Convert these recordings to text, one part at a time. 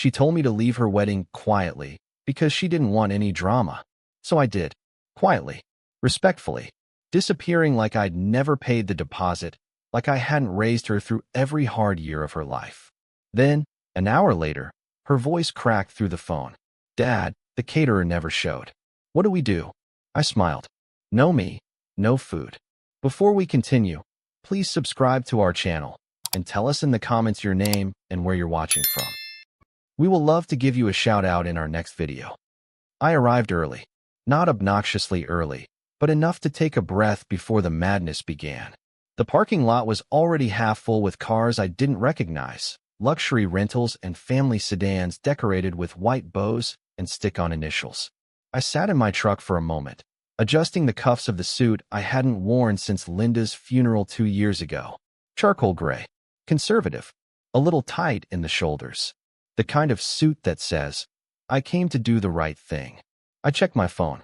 She told me to leave her wedding quietly because she didn't want any drama. So I did, quietly, respectfully, disappearing like I'd never paid the deposit, like I hadn't raised her through every hard year of her life. Then, an hour later, her voice cracked through the phone. "Dad, the caterer never showed. What do we do?" I smiled. "No me, no food." Before we continue, please subscribe to our channel and tell us in the comments your name and where you're watching from. We will love to give you a shout out in our next video. I arrived early. Not obnoxiously early, but enough to take a breath before the madness began. The parking lot was already half full with cars I didn't recognize, luxury rentals and family sedans decorated with white bows and stick-on initials. I sat in my truck for a moment, adjusting the cuffs of the suit I hadn't worn since Linda's funeral 2 years ago. Charcoal gray, conservative, a little tight in the shoulders. The kind of suit that says, "I came to do the right thing." I checked my phone.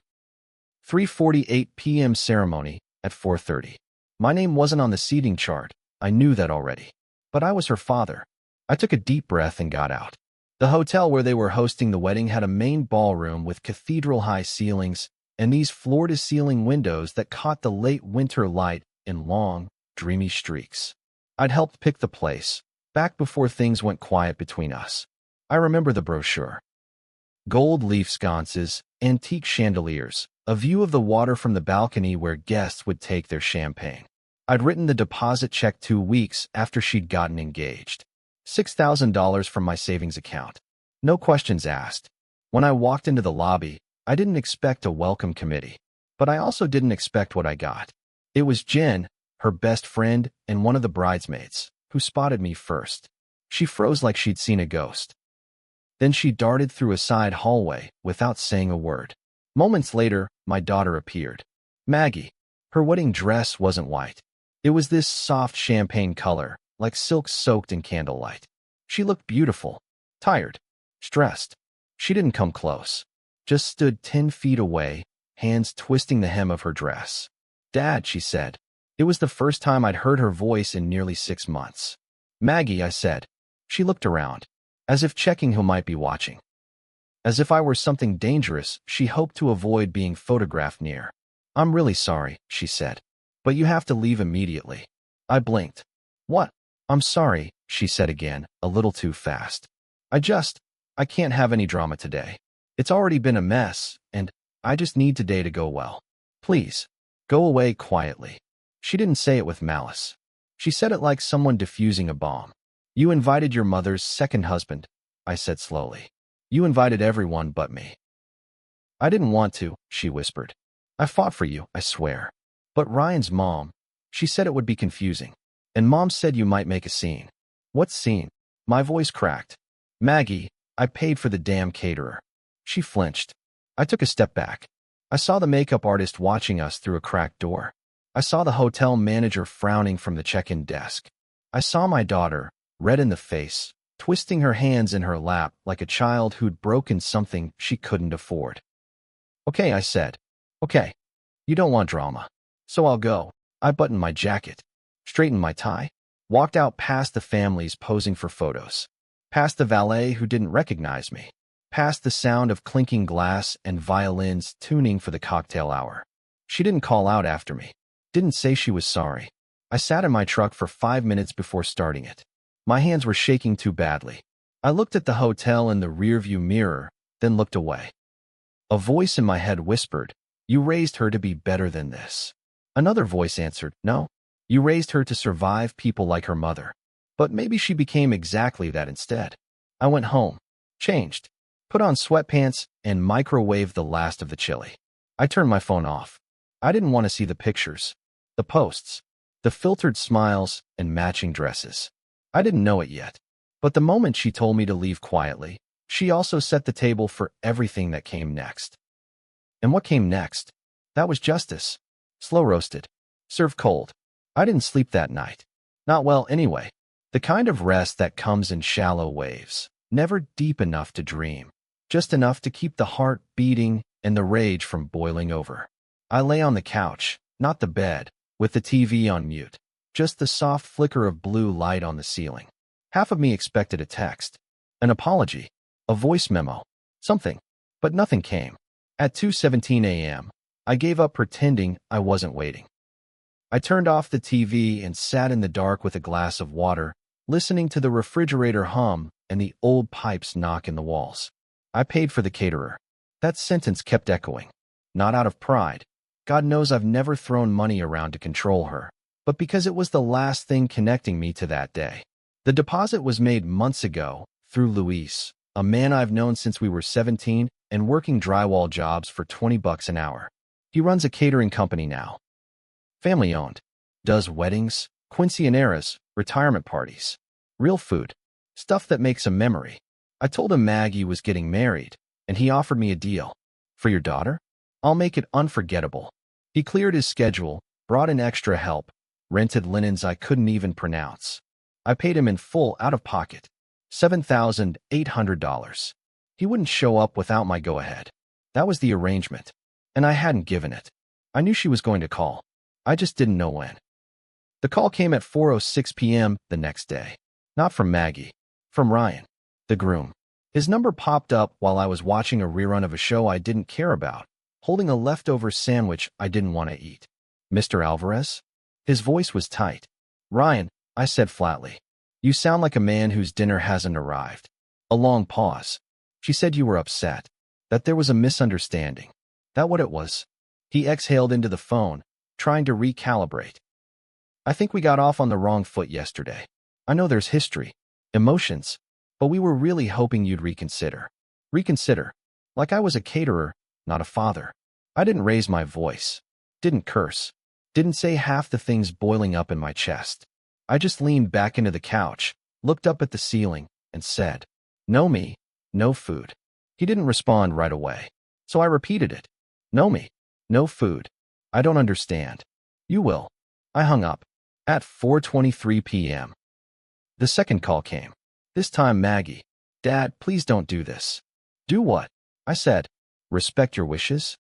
3:48 p.m. ceremony at 4:30. My name wasn't on the seating chart. I knew that already. But I was her father. I took a deep breath and got out. The hotel where they were hosting the wedding had a main ballroom with cathedral-high ceilings and these floor-to-ceiling windows that caught the late winter light in long, dreamy streaks. I'd helped pick the place, back before things went quiet between us. I remember the brochure. Gold leaf sconces, antique chandeliers, a view of the water from the balcony where guests would take their champagne. I'd written the deposit check 2 weeks after she'd gotten engaged. $6,000 from my savings account. No questions asked. When I walked into the lobby, I didn't expect a welcome committee. But I also didn't expect what I got. It was Jen, her best friend and one of the bridesmaids, who spotted me first. She froze like she'd seen a ghost. Then she darted through a side hallway without saying a word. Moments later, my daughter appeared. Maggie. Her wedding dress wasn't white. It was this soft champagne color, like silk soaked in candlelight. She looked beautiful, tired, stressed. She didn't come close, just stood 10 feet away, hands twisting the hem of her dress. "Dad," she said. It was the first time I'd heard her voice in nearly 6 months. "Maggie," I said. She looked around, as if checking who might be watching. As if I were something dangerous she hoped to avoid being photographed near. "I'm really sorry," she said. "But you have to leave immediately." I blinked. "What?" "I'm sorry," she said again, a little too fast. I can't have any drama today. It's already been a mess, and I just need today to go well. Please, go away quietly." She didn't say it with malice. She said it like someone diffusing a bomb. "You invited your mother's second husband," I said slowly. "You invited everyone but me." "I didn't want to," she whispered. "I fought for you, I swear. But Ryan's mom, she said it would be confusing. And Mom said you might make a scene." "What scene?" My voice cracked. "Maggie, I paid for the damn caterer." She flinched. I took a step back. I saw the makeup artist watching us through a cracked door. I saw the hotel manager frowning from the check-in desk. I saw my daughter, red in the face, twisting her hands in her lap like a child who'd broken something she couldn't afford. "Okay," I said. "Okay. You don't want drama. So I'll go." I buttoned my jacket, straightened my tie, walked out past the families posing for photos, past the valet who didn't recognize me, past the sound of clinking glass and violins tuning for the cocktail hour. She didn't call out after me, didn't say she was sorry. I sat in my truck for 5 minutes before starting it. My hands were shaking too badly. I looked at the hotel in the rearview mirror, then looked away. A voice in my head whispered, "You raised her to be better than this." Another voice answered, "No, you raised her to survive people like her mother." But maybe she became exactly that instead. I went home, changed, put on sweatpants, and microwaved the last of the chili. I turned my phone off. I didn't want to see the pictures, the posts, the filtered smiles, and matching dresses. I didn't know it yet. But the moment she told me to leave quietly, she also set the table for everything that came next. And what came next? That was justice. Slow roasted. Served cold. I didn't sleep that night. Not well anyway. The kind of rest that comes in shallow waves. Never deep enough to dream. Just enough to keep the heart beating and the rage from boiling over. I lay on the couch, not the bed, with the TV on mute. Just the soft flicker of blue light on the ceiling. Half of me expected a text. An apology. a voice memo, something. But nothing came. At 2:17 a.m., I gave up pretending I wasn't waiting. I turned off the TV and sat in the dark with a glass of water, listening to the refrigerator hum and the old pipes knock in the walls. I paid for the caterer. That sentence kept echoing. Not out of pride. God knows I've never thrown money around to control her, but because it was the last thing connecting me to that day. The deposit was made months ago through Luis, a man I've known since we were 17 and working drywall jobs for $20 an hour. He runs a catering company now. Family owned. Does weddings, quinceañeras, retirement parties. Real food. Stuff that makes a memory. I told him Maggie was getting married, and he offered me a deal. For your daughter? I'll make it unforgettable. He cleared his schedule, brought in extra help, rented linens I couldn't even pronounce. I paid him in full out of pocket. $7,800. He wouldn't show up without my go-ahead. That was the arrangement, and I hadn't given it. I knew she was going to call. I just didn't know when. The call came at 4:06 p.m. the next day. Not from Maggie. From Ryan, the groom. His number popped up while I was watching a rerun of a show I didn't care about, holding a leftover sandwich I didn't want to eat. Mr. Alvarez? His voice was tight. Ryan, I said flatly. You sound like a man whose dinner hasn't arrived. A long pause. She said you were upset. That there was a misunderstanding. That what it was? He exhaled into the phone, trying to recalibrate. I think we got off on the wrong foot yesterday. I know there's history, emotions, but we were really hoping you'd reconsider. Reconsider. Like I was a caterer, not a father. I didn't raise my voice. Didn't curse. Didn't say half the things boiling up in my chest. I just leaned back into the couch, looked up at the ceiling, and said, "Know me, no food." He didn't respond right away, so I repeated it. "Know me, no food. I don't understand." "You will." I hung up. At 4:23 p.m. The second call came. This time Maggie. "Dad, please don't do this." "Do what?" I said. "Respect your wishes?"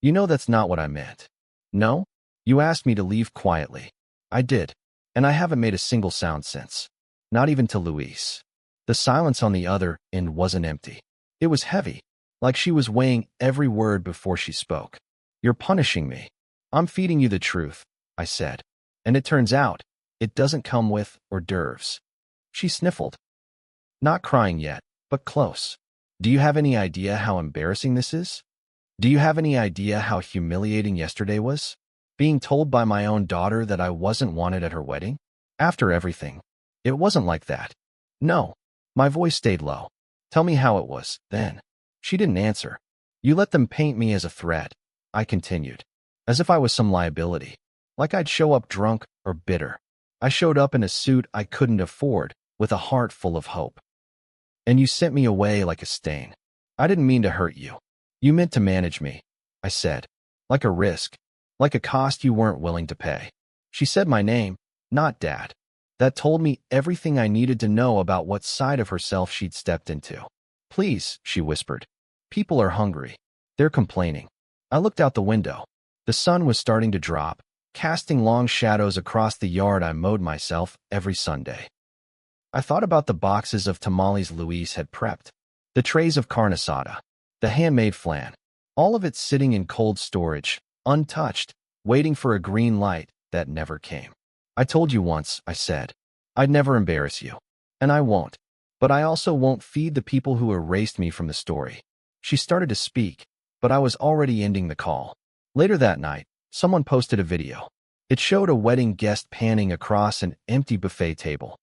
"You know that's not what I meant." "No? You asked me to leave quietly." "I did. And I haven't made a single sound since. Not even to Luis." The silence on the other end wasn't empty. It was heavy, like she was weighing every word before she spoke. "You're punishing me." "I'm feeding you the truth," I said. "And it turns out, it doesn't come with hors d'oeuvres." She sniffled. "Not crying yet, but close." "Do you have any idea how embarrassing this is? Do you have any idea how humiliating yesterday was? Being told by my own daughter that I wasn't wanted at her wedding? After everything. It wasn't like that." "No." My voice stayed low. "Tell me how it was, then." She didn't answer. "You let them paint me as a threat," I continued, as if I was some liability, like I'd show up drunk or bitter. I showed up in a suit I couldn't afford, with a heart full of hope. "And you sent me away like a stain. I didn't mean to hurt you. You meant to manage me," I said, "like a risk, like a cost you weren't willing to pay." She said my name, not Dad. That told me everything I needed to know about what side of herself she'd stepped into. "Please," she whispered. "People are hungry. They're complaining." I looked out the window. The sun was starting to drop, casting long shadows across the yard I mowed myself every Sunday. I thought about the boxes of tamales Luis had prepped, the trays of carne asada, the handmade flan, all of it sitting in cold storage, untouched, waiting for a green light that never came. "I told you once," I said, "I'd never embarrass you. And I won't. But I also won't feed the people who erased me from the story." She started to speak, but I was already ending the call. Later that night, someone posted a video. It showed a wedding guest panning across an empty buffet table.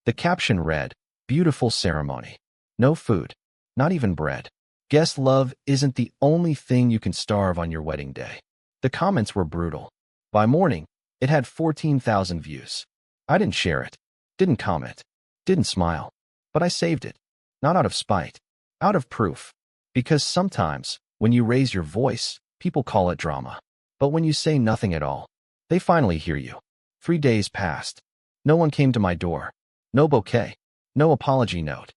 The caption read, "Beautiful ceremony. No food. Not even bread. Guess love isn't the only thing you can starve on your wedding day." The comments were brutal. By morning, it had 14,000 views. I didn't share it, didn't comment, didn't smile, but I saved it. Not out of spite, out of proof. Because sometimes, when you raise your voice, people call it drama. But when you say nothing at all, they finally hear you. 3 days passed. No one came to my door. No bouquet. No apology note.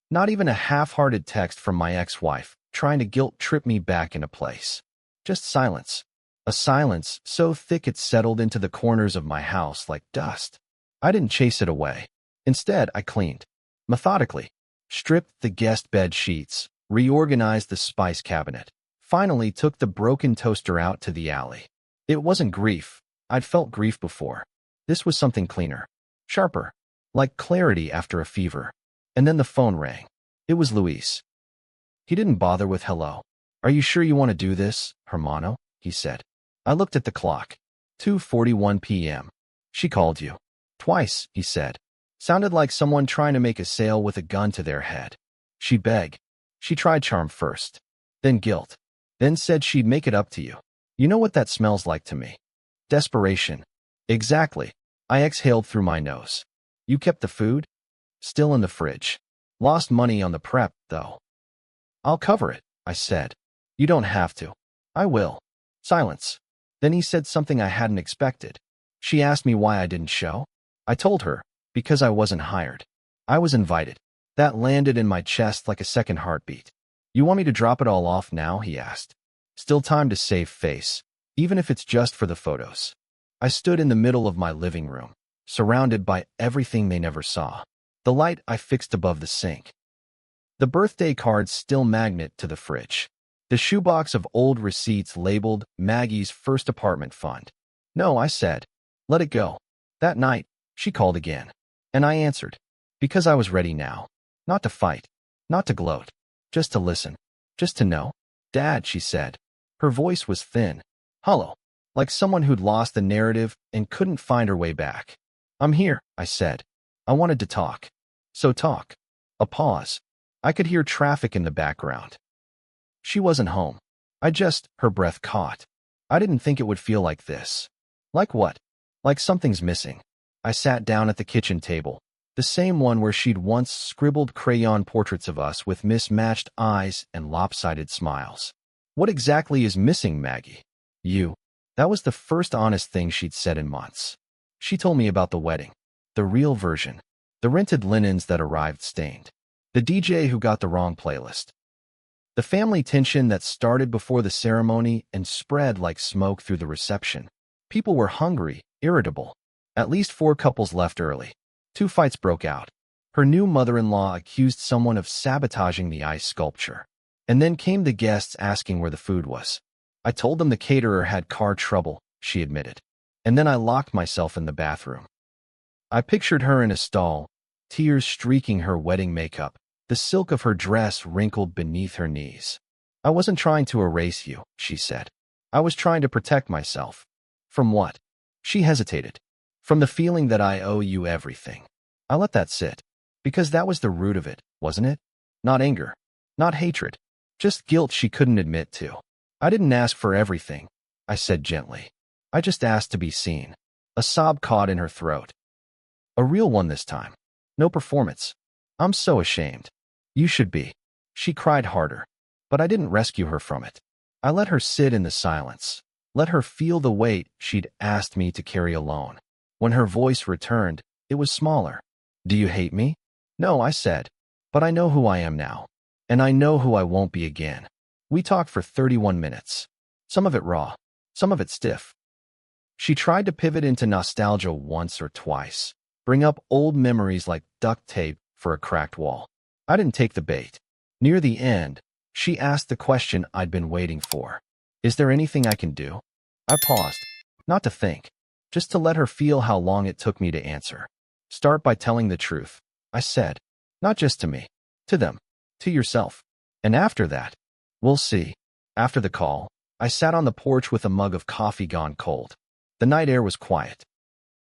Not even a half-hearted text from my ex-wife, trying to guilt-trip me back into place. Just silence. A silence so thick it settled into the corners of my house like dust. I didn't chase it away. Instead, I cleaned. Methodically. stripped the guest bed sheets, reorganized the spice cabinet, finally took the broken toaster out to the alley. It wasn't grief. I'd felt grief before. This was something cleaner, sharper, like clarity after a fever. And then the phone rang. It was Luis. He didn't bother with hello. Are you sure you want to do this, hermano? He said. I looked at the clock. 2:41 p.m. She called you. Twice, he said. Sounded like someone trying to make a sale with a gun to their head. She begged. She tried charm first, then guilt, then said she'd make it up to you. You know what that smells like to me? Desperation. Exactly. I exhaled through my nose. You kept the food? Still in the fridge. Lost money on the prep, though. I'll cover it, I said. You don't have to. I will. Silence. Then he said something I hadn't expected. She asked me why I didn't show. I told her, because I wasn't hired. I was invited. That landed in my chest like a second heartbeat. You want me to drop it all off now? He asked. Still time to save face, even if it's just for the photos. I stood in the middle of my living room, surrounded by everything they never saw. The light I fixed above the sink. The birthday cards still magnet to the fridge. The shoebox of old receipts labeled Maggie's first apartment fund. No, I said. Let it go. That night, she called again. And I answered. Because I was ready now. Not to fight. Not to gloat. Just to listen. Just to know. Dad, she said. Her voice was thin. Hollow. Like someone who'd lost the narrative and couldn't find her way back. I'm here, I said. I wanted to talk. So talk. A pause. I could hear traffic in the background. She wasn't home. Her breath caught. I didn't think it would feel like this. Like what? Like something's missing. I sat down at the kitchen table, the same one where she'd once scribbled crayon portraits of us with mismatched eyes and lopsided smiles. What exactly is missing, Maggie? You. That was the first honest thing she'd said in months. She told me about the wedding, the real version, the rented linens that arrived stained, the DJ who got the wrong playlist, the family tension that started before the ceremony and spread like smoke through the reception. People were hungry, irritable. At least 4 couples left early. 2 fights broke out. Her new mother-in-law accused someone of sabotaging the ice sculpture. And then came the guests asking where the food was. I told them the caterer had car trouble, she admitted. And then I locked myself in the bathroom. I pictured her in a stall, tears streaking her wedding makeup, the silk of her dress wrinkled beneath her knees. I wasn't trying to erase you, she said. I was trying to protect myself. From what? She hesitated. From the feeling that I owe you everything. I let that sit. Because that was the root of it, wasn't it? Not anger. Not hatred. Just guilt she couldn't admit to. I didn't ask for everything, I said gently. I just asked to be seen. A sob caught in her throat. A real one this time. No performance. I'm so ashamed. You should be. She cried harder. But I didn't rescue her from it. I let her sit in the silence. Let her feel the weight she'd asked me to carry alone. When her voice returned, it was smaller. Do you hate me? No, I said. But I know who I am now. And I know who I won't be again. We talked for 31 minutes. Some of it raw. Some of it stiff. She tried to pivot into nostalgia once or twice. Bring up old memories like duct tape for a cracked wall. I didn't take the bait. Near the end, she asked the question I'd been waiting for. Is there anything I can do? I paused. Not to think. Just to let her feel how long it took me to answer. Start by telling the truth, I said. Not just to me. To them. To yourself. And after that, we'll see. After the call, I sat on the porch with a mug of coffee gone cold. The night air was quiet.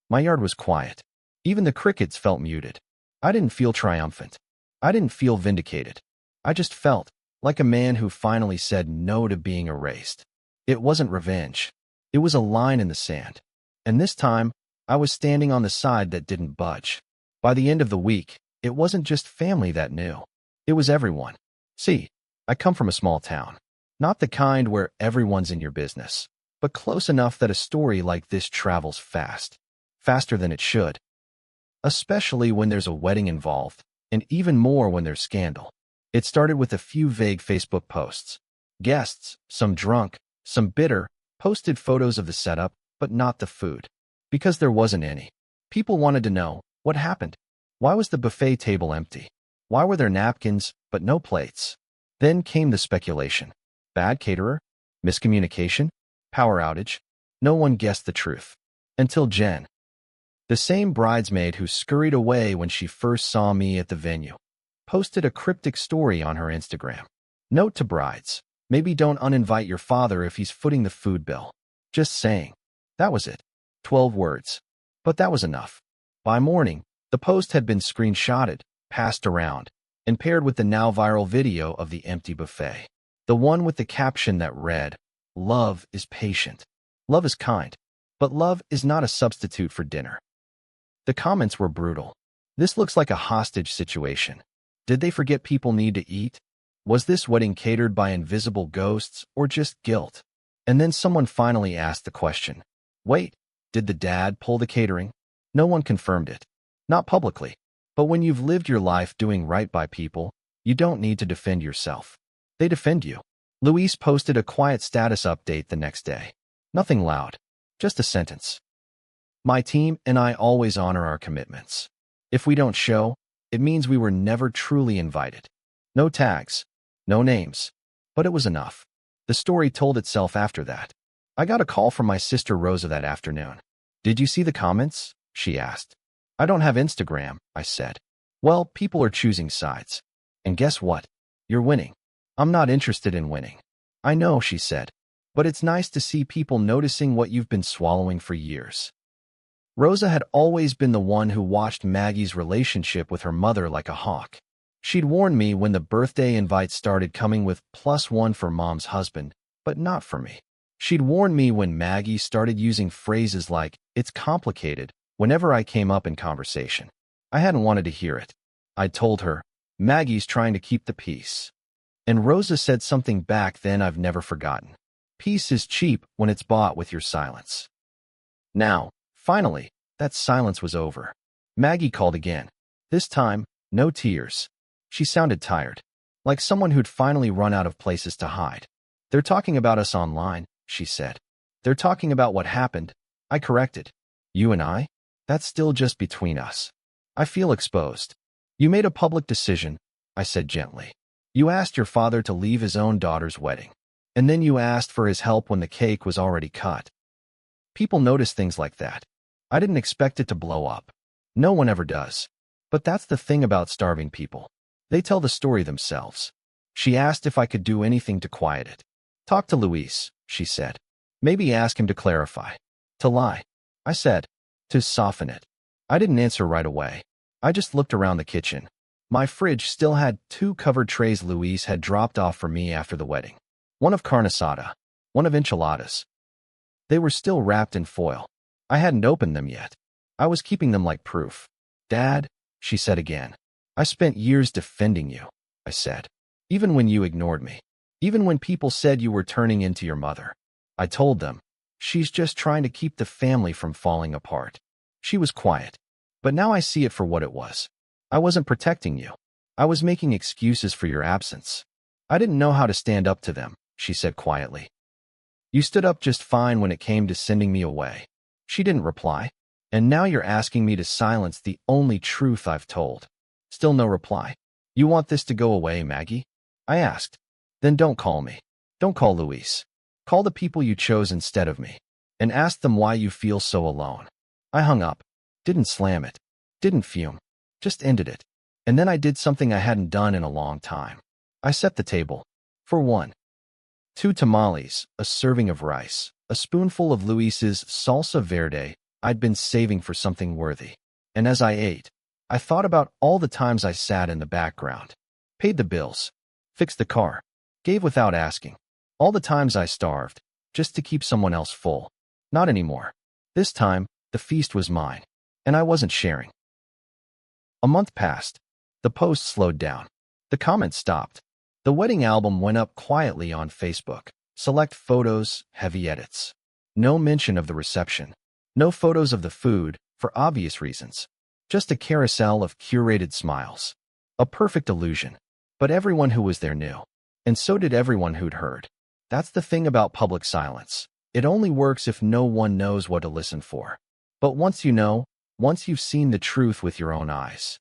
My yard was quiet. Even the crickets felt muted. I didn't feel triumphant. I didn't feel vindicated. I just felt like a man who finally said no to being erased. It wasn't revenge. It was a line in the sand. And this time, I was standing on the side that didn't budge. By the end of the week, it wasn't just family that knew. It was everyone. See, I come from a small town. Not the kind where everyone's in your business, but close enough that a story like this travels fast. Faster than it should. Especially when there's a wedding involved, and even more when there's scandal. It started with a few vague Facebook posts. Guests, some drunk, some bitter, posted photos of the setup, but not the food. Because there wasn't any. People wanted to know, what happened? Why was the buffet table empty? Why were there napkins, but no plates? Then came the speculation. Bad caterer? Miscommunication? Power outage? No one guessed the truth. Until Jen, the same bridesmaid who scurried away when she first saw me at the venue, posted a cryptic story on her Instagram. Note to brides, maybe don't uninvite your father if he's footing the food bill. Just saying. That was it. 12 words. But that was enough. By morning, the post had been screenshotted, passed around, and paired with the now viral video of the empty buffet. The one with the caption that read, "Love is patient. Love is kind. But love is not a substitute for dinner." The comments were brutal. This looks like a hostage situation. Did they forget people need to eat? Was this wedding catered by invisible ghosts or just guilt? And then someone finally asked the question. Wait, did the dad pull the catering? No one confirmed it. Not publicly. But when you've lived your life doing right by people, you don't need to defend yourself. They defend you. Luis posted a quiet status update the next day. Nothing loud. Just a sentence. My team and I always honor our commitments. If we don't show, it means we were never truly invited. No tags. No names. But it was enough. The story told itself after that. I got a call from my sister Rosa that afternoon. Did you see the comments? She asked. I don't have Instagram, I said. Well, people are choosing sides. And guess what? You're winning. I'm not interested in winning. I know, she said. But it's nice to see people noticing what you've been swallowing for years. Rosa had always been the one who watched Maggie's relationship with her mother like a hawk. She'd warned me when the birthday invites started coming with +1 for Mom's husband, but not for me. She'd warned me when Maggie started using phrases like, "It's complicated," whenever I came up in conversation. I hadn't wanted to hear it. I told her, Maggie's trying to keep the peace. And Rosa said something back then I've never forgotten. Peace is cheap when it's bought with your silence. Now, finally, that silence was over. Maggie called again. This time, no tears. She sounded tired, like someone who'd finally run out of places to hide. They're talking about us online, she said. They're talking about what happened. I corrected. You and I? That's still just between us. I feel exposed. You made a public decision, I said gently. You asked your father to leave his own daughter's wedding. And then you asked for his help when the cake was already cut. People notice things like that. I didn't expect it to blow up. No one ever does. But that's the thing about starving people. They tell the story themselves. She asked if I could do anything to quiet it. Talk to Luis, she said. Maybe ask him to clarify. To lie, I said. To soften it. I didn't answer right away. I just looked around the kitchen. My fridge still had 2 covered trays Luis had dropped off for me after the wedding. One of carne asada, one of enchiladas. They were still wrapped in foil. I hadn't opened them yet. I was keeping them like proof. Dad, she said again. I spent years defending you, I said. Even when you ignored me. Even when people said you were turning into your mother. I told them, she's just trying to keep the family from falling apart. She was quiet. But now I see it for what it was. I wasn't protecting you. I was making excuses for your absence. I didn't know how to stand up to them, she said quietly. You stood up just fine when it came to sending me away. She didn't reply. And now you're asking me to silence the only truth I've told. Still no reply. You want this to go away, Maggie? I asked. Then don't call me. Don't call Luis. Call the people you chose instead of me. And ask them why you feel so alone. I hung up. Didn't slam it. Didn't fume. Just ended it. And then I did something I hadn't done in a long time. I set the table. For 1. 2 tamales, a serving of rice, a spoonful of Luis's salsa verde I'd been saving for something worthy. And as I ate, I thought about all the times I sat in the background, paid the bills, fixed the car, gave without asking. All the times I starved, just to keep someone else full. Not anymore. This time, the feast was mine, and I wasn't sharing. A month passed. The posts slowed down. The comments stopped. The wedding album went up quietly on Facebook. Select photos, heavy edits. No mention of the reception. No photos of the food, for obvious reasons. Just a carousel of curated smiles. A perfect illusion. But everyone who was there knew. And so did everyone who'd heard. That's the thing about public silence. It only works if no one knows what to listen for. But once you know, once you've seen the truth with your own eyes.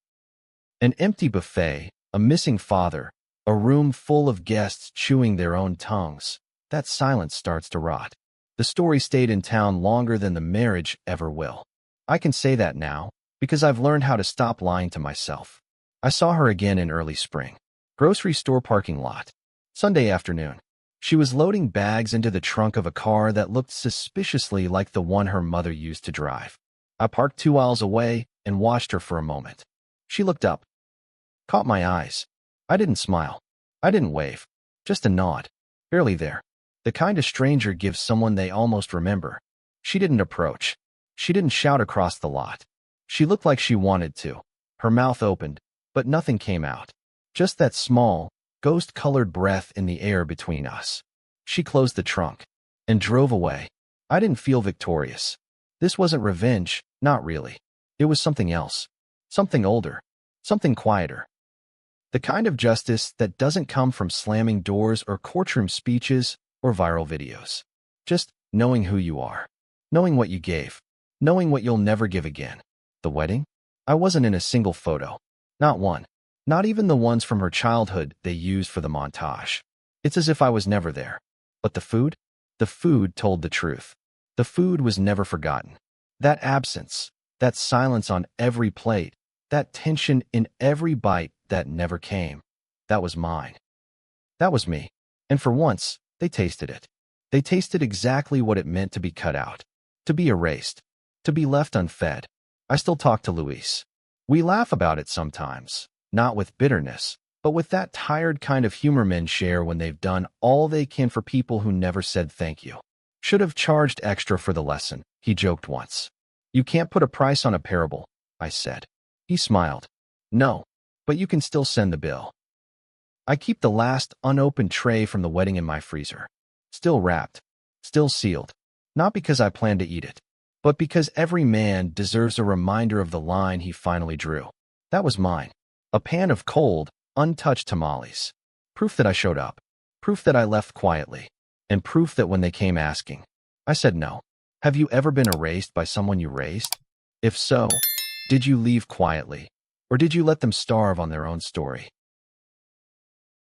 An empty buffet, A missing father, a room full of guests chewing their own tongues. That silence starts to rot. The story stayed in town longer than the marriage ever will. I can say that now, because I've learned how to stop lying to myself. I saw her again in early spring. Grocery store parking lot. Sunday afternoon. She was loading bags into the trunk of a car that looked suspiciously like the one her mother used to drive. I parked 2 miles away and watched her for a moment. She looked up, caught my eyes. I didn't smile. I didn't wave. Just a nod. Barely there. The kind a stranger gives someone they almost remember. She didn't approach. She didn't shout across the lot. She looked like she wanted to. Her mouth opened, but nothing came out. Just that small, ghost-colored breath in the air between us. She closed the trunk and drove away. I didn't feel victorious. This wasn't revenge, not really. It was something else. Something older. Something quieter. The kind of justice that doesn't come from slamming doors or courtroom speeches or viral videos. Just knowing who you are. Knowing what you gave. Knowing what you'll never give again. The wedding? I wasn't in a single photo. Not one. Not even the ones from her childhood they used for the montage. It's as if I was never there. But the food? The food told the truth. The food was never forgotten. That absence, that silence on every plate, that tension in every bite that never came, that was mine. That was me. And for once, they tasted it. They tasted exactly what it meant to be cut out, to be erased, to be left unfed. I still talk to Luis. We laugh about it sometimes, not with bitterness, but with that tired kind of humor men share when they've done all they can for people who never said thank you. Should have charged extra for the lesson, he joked once. You can't put a price on a parable, I said. He smiled. No, but you can still send the bill. I keep the last unopened tray from the wedding in my freezer. Still wrapped, still sealed. Not because I plan to eat it, but because every man deserves a reminder of the line he finally drew. That was mine. A pan of cold, untouched tamales. Proof that I showed up. Proof that I left quietly. And proof that when they came asking, I said no. Have you ever been erased by someone you raised? If so, did you leave quietly? Or did you let them starve on their own story?